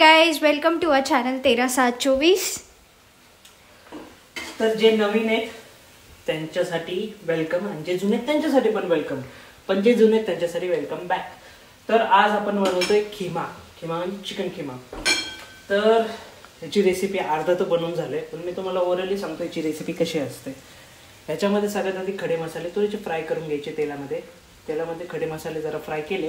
Guys, welcome to our channel 13/7/24। तर जे नवीन आहेत त्यांच्यासाठी वेलकम आणि जे जुने आहेत त्यांच्यासाठी पण वेलकम, पण जे जुने आहेत त्यांच्यासाठी वेलकम बॅक। तर आज आपण बनवतोय खिमा म्हणजे चिकन खिमा। तर याची रेसिपी अर्धा तर बनवून झाले, पण मी तुम्हाला ओरली सांगतो याची रेसिपी कशी असते। याच्यामध्ये सगळ्यात आधी खडे मसाले थोडेसे फ्राय करून घ्यायचे तेलामध्ये खडे मसाले जरा फ्राय केले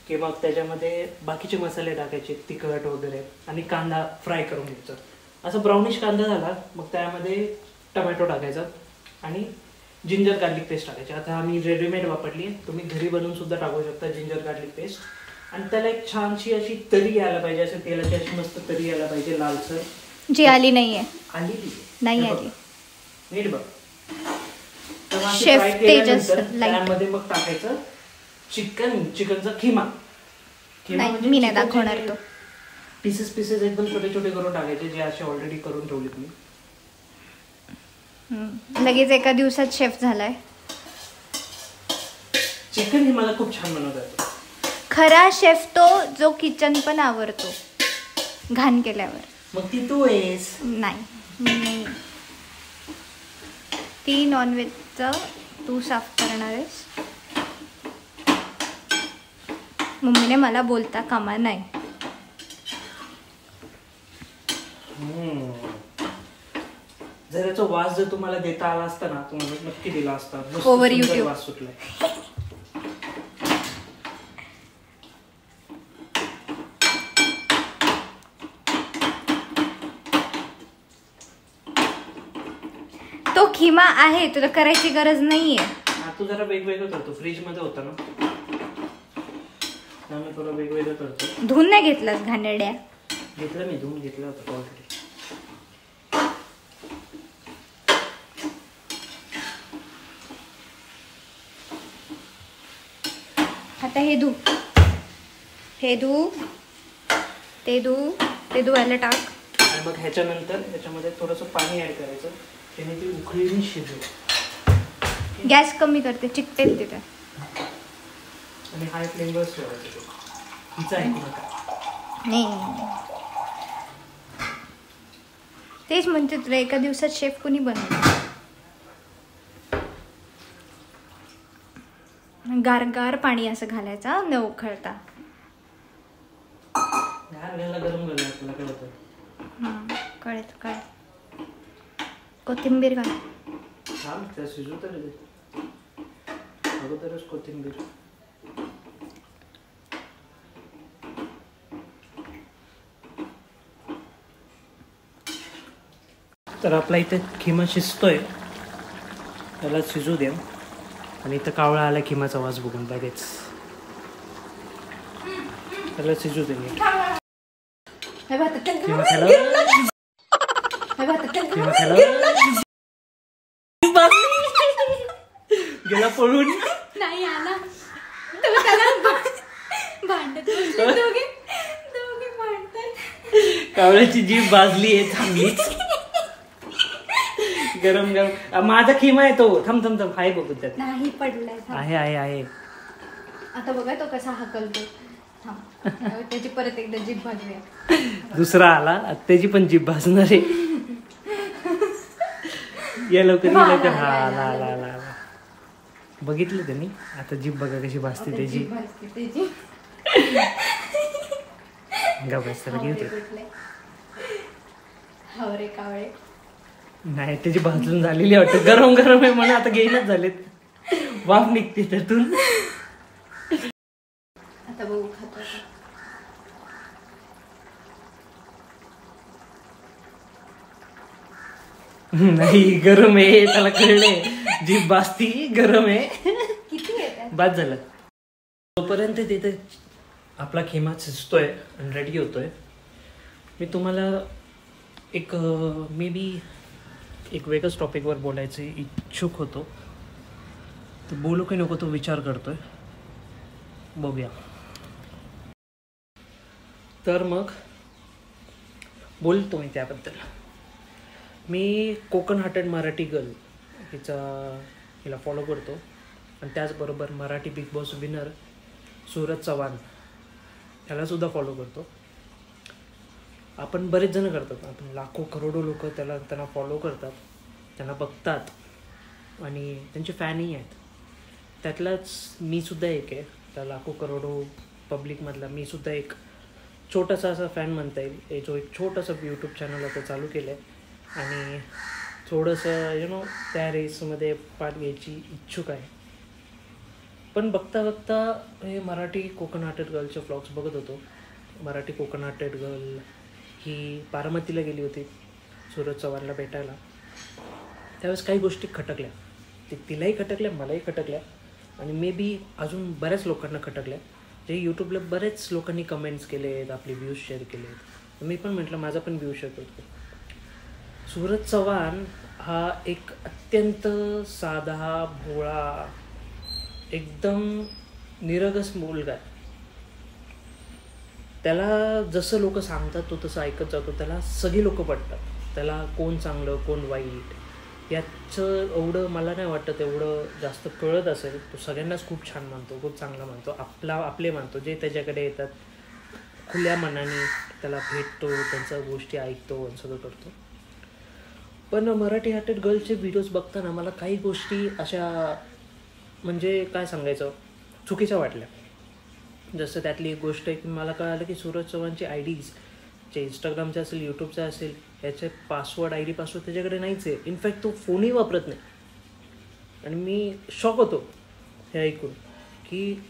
की मग त्याच्यामध्ये बाकीचे मसाले टाकायचे, तिखट वगैरे, आणि कांदा फ्राय करून घ्यायचा। असं ब्राउनिश कांदा झाला मग त्यामध्ये टोमॅटो टाकायचा आणि जिंजर गार्लिक पेस्ट टाकायची। आता आम्ही रेडीमेड वापरली आहे, तुम्ही घरी बनवून सुद्धा टाकू शकता जिंजर गार्लिक पेस्ट। आणि त्याला एक छानशी अशी तरी यायला पाहिजे, असं तेलाची अशी मस्त तरी यायला पाहिजे, लालसर जी आली नाहीये, आली नाही आली नीट बघ। तर शेफ तेजस त्यामध्ये मग टाकायचं चिकनचा खिमा म्हणजे मी नाही दाखवणार तो। पीसेस एकदम छोटे छोटे करून टाकायचे, जे असे ऑलरेडी करून ठेवलेत मी। लगेच एका दिवसात शेफ झालाय। चिकन हे मला खूप छान बनवता येतो। खरा शेफ तो जो किचन पण आवरतो घाण केल्यावर। मग ती तू आहेस? नाही, ती नॉनव्हेजचं तू साफ करणार आहेस। मम्मीने मला बोलता कामा नाही। जर याचा वास जर तुम्हाला देता आला असता ना, तुम्हाला नक्की दिला असता। ओव्हर युट्यूब वास सुटलाय। तो खिमा आहे, तुला करायची गरज नाहीये। तू जरा वेगवेगळं करतो, फ्रीज मध्ये होता ना, त्यामुळे थोडं वेगवेगळं करतो। धुवून नाही घेतलास घाणेरड्या? घेतलं मी, धुवून घेतलं होतं ऑलरेडी। आता हे धू ते धुवायला टाक। आणि मग ह्याच्यानंतर याच्यामध्ये थोडंसं पाणी ऍड करायचं, त्याने ती उकळीने शिजेल। गॅस कमी करते, चिकटेल तिथे। आणि हाय फ्लेमवर ठेवायचं। तिचं ऐकू नका। नाही, तेच म्हणते तुला, एका दिवसात शेफ कोणी बनवलं? गार पाणी असं घालायचं न उखळता। गरम तुला कळतं? कळत। कोथिंबीर घाल। त्या शिजू तर अगोदरच कोथिंबीर। तर आपला इथे खिमा शिजतोय, त्याला शिजू द्या। आणि इथं कावळा आला खिमाचा वास बघून लगेच, त्याला शिजू दे। गेला पळून, नाही आला। कावळ्याची जीभ भाजली आहे, थांबलीच। गरम माझा खिमा आहे तो। थांब हाय बघू त्यात। नाही पडलाय, आहे। आता बघा तो कसा हकलतो। त्याची परत एकदा जीभ भाजूया। दुसरा आला, त्याची पण जीभ भाजणार आहे। या लवकर आला। बघितलं त्यांनी, आता जीभ बघा कशी भाजते त्याची। नाही, त्याची भाजून झालेली वाटत, गरम आहे म्हणून आता घेईनच झालेत, वाफ निघते त्यातून। आता बघू खातो। नाही, गरम आहे, त्याला कळलंय, जीभ भाजती, गरम आहे। किती आहे बाद झालं। तोपर्यंत तिथे आपला खिमा शिजतोय आणि रेडी होतोय। मी तुम्हाला एक मे बी एक वेगळ्याच टॉपिकवर बोलायचे इच्छुक होतो, तर बोलू की नको तो विचार करतोय, बघूया। तर मग बोलतो मी त्याबद्दल। मी कोकण हार्टेड मराठी गर्ल हिला फॉलो करतो, आणि त्याचबरोबर Marathi big boss winner Suraj Chavan याला सुद्धा फॉलो करतो। आपण बरेच जण करतात, आपण लाखो करोडो लोक त्यांना फॉलो करतात, त्यांना बघतात आणि त्यांचे फॅनही आहेत. त्यातलाच मी सुद्धा एक आहे, त्या लाखो करोडो पब्लिकमधला मी सुद्धा एक छोटासा असा फॅन म्हणता येईल, जो एक छोटंसं यूट्यूब चॅनल आता चालू केलं आहे आणि थोडंसं त्या रेसमध्ये पार्ट घ्यायची इच्छुक आहे. पण बघता बघता हे मराठी कोकणाटेड गर्लचे व्लॉग्स बघत होतो. मराठी कोकणाटेड गर्ल ही बारामतीला गेली होती सूरज चव्हाणला भेटायला. त्यावेळेस काही गोष्टी खटकल्या, तिलाही खटकल्या, मलाही खटकल्या आणि मे बी अजून बऱ्याच लोकांना खटकल्या, जे यूट्यूबला बरेच लोकांनी कमेंट्स केले आहेत, आपले व्ह्यूज शेअर केले आहेत. मी पण म्हटलं माझा पण व्ह्यू शेअर करतो. सूरज चव्हाण हा एक अत्यंत साधा, भोळा, एकदम निरगस मुलगा आहे. त्याला जसं लोक सांगतात तो तसं ऐकत जातो. त्याला सगळी लोक पटतात. त्याला कोण चांगलं कोण वाईट याचं एवढं मला नाही वाटत एवढं जास्त कळत असेल. तो सगळ्यांनाच खूप छान मानतो, खूप चांगला मानतो, आपले मानतो. जे त्याच्याकडे येतात खुल्या मनाने त्याला भेटतो, त्यांच्या गोष्टी ऐकतो आणि सगळं करतो. पण मराठी हार्टेड गर्लचे व्हिडिओज बघताना मला काही गोष्टी अशा म्हणजे काय सांगायचं चुकीच्या वाटल्या. जसं त्यातली एक गोष्ट आहे की मला कळालं की सूरज चव्हाणची IDs जे इंस्टाग्रामचे असेल, यूट्यूबचे असेल, याचे पासवर्ड ID पासवर्ड त्याच्याकडे नाहीच आहे. इनफॅक्ट तो फोनही वापरत नाही. आणि मी शॉक होतो हे ऐकून की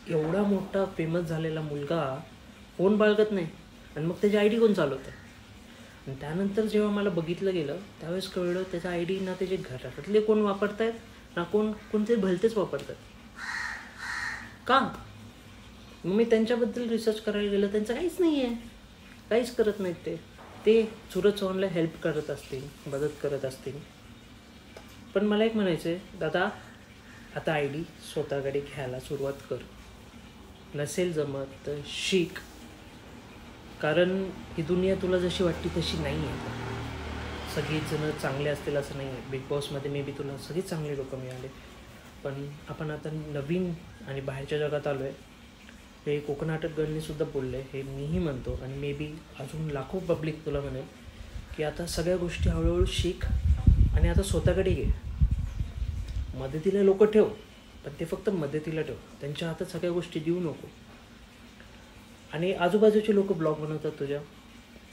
एवढा मोठा फेमस झालेला मुलगा फोन बाळगत नाही आणि मग त्याची ID कोण चालवतं. आणि त्यानंतर जेव्हा मला बघितलं गेलं त्यावेळेस कळलं त्याचा ID ना त्याचे घरातले कोण वापरत आहेत ना कोणते भलतेच वापरतात. का? मग मी त्यांच्याबद्दल रिसर्च करायला गेलं, त्यांचं काहीच नाही आहे, काहीच करत नाहीत. ते सूरज चव्हाणला हेल्प करत असतील, मदत करत असतील. पण मला एक म्हणायचं आहे, दादा आता ID स्वतःकडे घ्यायला सुरुवात कर. नसेल जमत तर शिक, कारण ही दुनिया तुला जशी वाटते तशी नाही आहे. सगळीच जणं चांगले असतील असं नाही आहे. बिग बॉसमध्ये मे बी तुला सगळीच चांगली लोकं मिळाले, पण आपण आता नवीन आणि बाहेरच्या जगात आलो आहे. हे कोकणाटक गर्लनीसुद्धा बोललं आहे, हे मीही म्हणतो आणि मे बी अजून लाखो पब्लिक तुला म्हणेल की आता सगळ्या गोष्टी हळूहळू शिक आणि आता स्वतःकडे घे. मदतीला लोक ठेव, पण ते फक्त मदतीला ठेव, त्यांच्या हातात सगळ्या गोष्टी देऊ नको. आणि आजूबाजूचे लोक ब्लॉग बनवतात तुझ्या,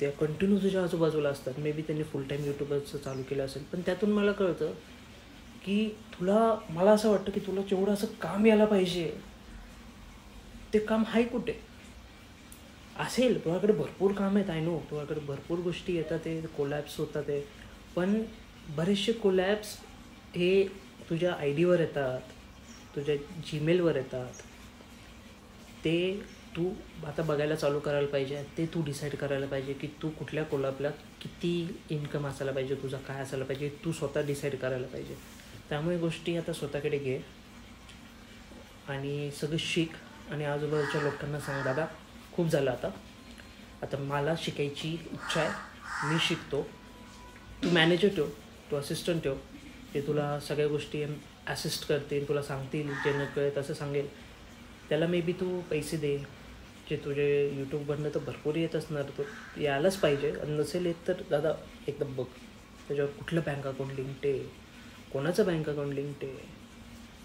त्या कंटिन्यू तुझ्या आजूबाजूला असतात. मे बी त्यांनी फुल टाईम यूट्यूबरचं चालू केलं असेल, पण त्यातून मला कळतं की मला असं वाटतं की तुला जेवढं असं काम यायला पाहिजे ते काम आहे कुठे असेल. तुझ्याकडे भरपूर काम आहेत, आय नो, तुझ्याकडे भरपूर गोष्टी येतात, ते कोलॅब्स होतात ते, पण बरेचसे कोलॅब्स हे तुझ्या IDवर येतात, तुझ्या Gmailवर येतात. ते तू आता बघायला चालू करायला पाहिजे. ते तू डिसाईड करायला पाहिजे की तू कुठल्या कोलॅबला किती इन्कम असायला पाहिजे, तुझा काय असायला पाहिजे, तू स्वतः डिसाईड करायला पाहिजे. त्यामुळे गोष्टी आता स्वतःकडे घे आणि सगळं शिक आणि आजूबाजूच्या लोकांना सांग, दादा खूप झालं आता मला शिकायची इच्छा आहे, मी शिकतो. तू मॅनेजर ठेव, तू असिस्टंट ठेव, ते तुला सगळ्या गोष्टी असिस्ट करतील, तुला सांगतील, जे न कळत असं सांगेल. त्याला मे बी तू पैसे दे, जे तुझे यूट्यूबवरनं तर भरपूर येत असणार, तो यायलाच पाहिजे. आणि नसेल येत तर दादा एकदम बघ त्याच्यावर कुठलं बँक अकाउंट लिंक्ड आहे, कोणाचं बँक अकाउंट लिंक्ड आहे,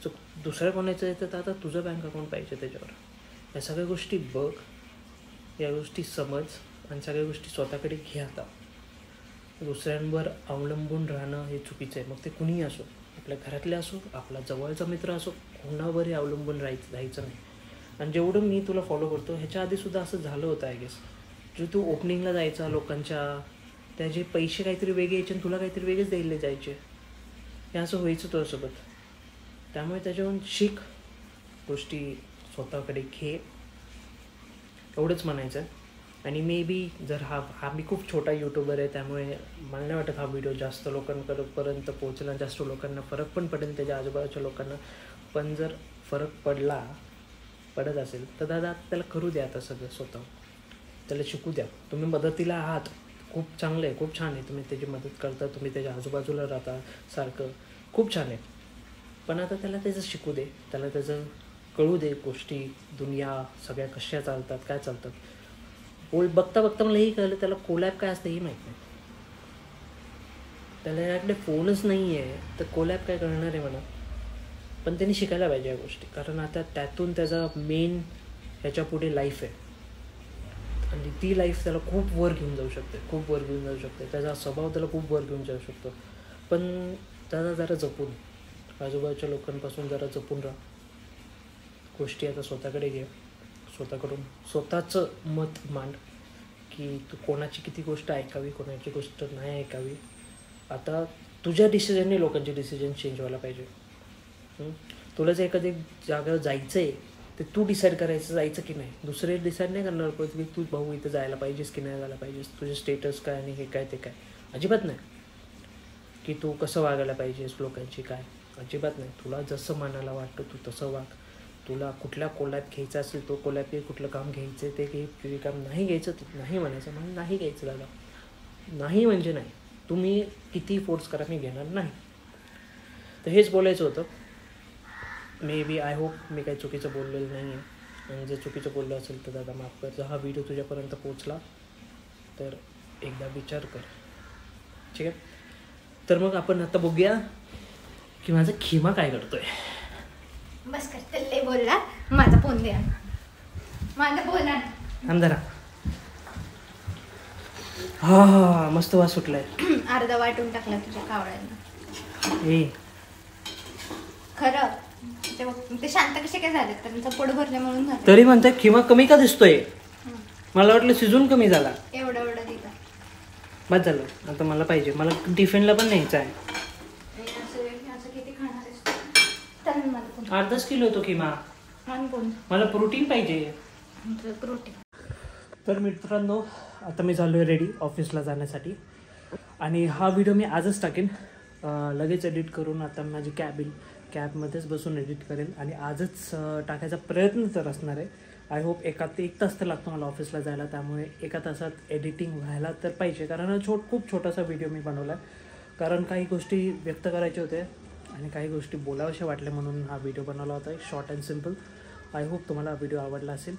सो दुसऱ्या कोणाचं येतं तर आता तुझं बँक अकाउंट पाहिजे त्याच्यावर. या सगळ्या गोष्टी बघ, या गोष्टी समज आणि सगळ्या गोष्टी स्वतःकडे घे. आता दुसऱ्यांवर अवलंबून राहणं हे चुकीचं आहे. मग ते कुणीही असो, आपल्या घरातले असो, आपला जवळचा मित्र असो, कोणावरही अवलंबून राहायचं नाही. आणि जेवढं मी तुला फॉलो करतो ह्याच्या आधीसुद्धा असं झालं होतं आय गेस. जो तू ओपनिंगला जायचा लोकांच्या, त्याचे पैसे काहीतरी वेगळे यायचे आणि तुला काहीतरी वेगळेच द्यायला जायचे, हे असं व्हायचं तुझ्यासोबत. त्यामुळे त्याच्यावरून शिक, गोष्टी स्वतःकडे घे, एवढंच म्हणायचं आहे. आणि मे बी जर हा मी खूप छोटा यूट्यूबर आहे, त्यामुळे मला नाही वाटत हा व्हिडिओ जास्त लोकांपर्यंत पोहोचला, जास्त लोकांना फरक पण पडेल त्याच्या आजूबाजूच्या लोकांना. पण जर फरक पडत असेल तर दादा त्याला करू द्या आता सगळं स्वतः, त्याला शिकू द्या. तुम्ही मदतीला आहात, खूप चांगलं आहे, खूप छान आहे, तुम्ही त्याची मदत करता, तुम्ही त्याच्या आजूबाजूला राहता सारखं, खूप छान आहे. पण आता त्याला त्याचं शिकू दे, त्याला त्याचं कळू दे गोष्टी, दुनिया सगळ्या कशा चालतात, काय चालतात. बघता बघता मला हे कळलं त्याला कोलॅब काय असतं हे माहीत नाही. त्याला याकडे फोनच नाही आहे तर कोलॅब काय करणार आहे म्हणा. पण त्यांनी शिकायला पाहिजे या गोष्टी, कारण आता त्यातून त्याचा मेन ह्याच्या पुढे लाईफ आहे आणि ती लाईफ त्याला खूप वर घेऊन जाऊ शकते, खूप वर घेऊन जाऊ शकते. त्याचा स्वभाव त्याला खूप वर घेऊन जाऊ शकतो. पण त्याला जरा जपून, आजूबाजूच्या लोकांपासून जरा जपून राहा. गोष्टी आता स्वतःकडे घे, स्वतःकडून स्वतःचं मत मांड की तू कोणाची किती गोष्ट ऐकावी, कोणाची गोष्ट नाही ऐकावी. आता तुझ्या डिसिजनने लोकांचे डिसिजन चेंज व्हायला पाहिजे. तुला जर एखादी जागेवर जायचं आहे ते तू डिसाईड करायचं जायचं की नाही. दुसरे डिसाईड नाही करणार की तू भाऊ इथं जायला पाहिजेस की नाही जायला पाहिजेस, तुझे स्टेटस काय आणि हे काय ते काय. अजिबात नाही की तू कसं वागायला पाहिजेस लोकांची काय, अजिबात नाही. तुला जसं मनाला वाटतं तू तसं वाग. तुला कुठल्या कोलॅब घ्यायचा असेल तो कोलॅब घे, कुठलं काम घ्यायचं ते घे, तुझे काम नाही घ्यायचं ते नाही म्हणायचं. म्हणजे नाही घ्यायचं दादा, नाही म्हणजे नाही. तुम्ही किती फोर्स करा मी घेणार नाही. तर हेच बोलायचं होतं. मे बी आय होप मी काही चुकीचं बोललेलं नाही आहे, आणि जर चुकीचं बोललं असेल तर दादा माफ कर. जर हा व्हिडिओ तुझ्यापर्यंत पोचला तर एकदा विचार कर, ठीक आहे. तर मग आपण आता बघूया की माझा खिमा काय करतोय. बस कर, लय बोलला. माझा फोन द्या, माझा फोन आण. अंधारा. हा मस्त वास सुटलाय. अर्धा वाटून टाकला तुझ्या कावळ्यांना. ए खरं ते शांत कसे काय झाले, त्यांचं पोट भरले म्हणून झालं. तरी म्हणते खिमा कमी का दिसतोय. मला वाटलं शिजून कमी झाला. एवढा एवढा दिला बस झालं. आता मला पाहिजे, मला टिफिनला पण न्यायचं आहे. असं किती खाणार आहेस? 8-10 किलो होतो खिमा. मला प्रोटीन पाहिजे. प्रोटीन. तर मित्रांनो आता मी झालो आहे रेडी ऑफिसला जाण्यासाठी, आणि हा व्हिडिओ मी आजच टाकेन. लगेच एडिट करून आता माझी कॅबमध्येच बसून एडिट करेल आणि आजच टाकायचा प्रयत्न तर असणार आहे. आय होप 1 तास तर लागतो मला ऑफिसला जायला, त्यामुळे 1 तासात एडिटिंग व्हायला तर पाहिजे. कारण खूप छोटासा व्हिडिओ मी बनवला आहे, कारण काही गोष्टी व्यक्त करायच्या होत्या आणि काही गोष्टी बोलाव्याशा वाटल्या म्हणून हा व्हिडिओ बनवला होता. Short and simple. I hope तुम्हाला हा व्हिडिओ आवडला असेल.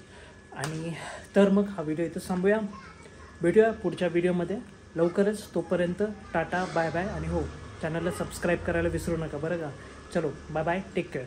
आणि तर मग हा व्हिडिओ इथं थांबूया. भेटूया पुढच्या व्हिडिओमध्ये लवकरच. तोपर्यंत टाटा, बाय बाय. आणि हो, चॅनलला सबस्क्राईब करायला विसरू नका बरं का. चलो बाय बाय, टेक केअर.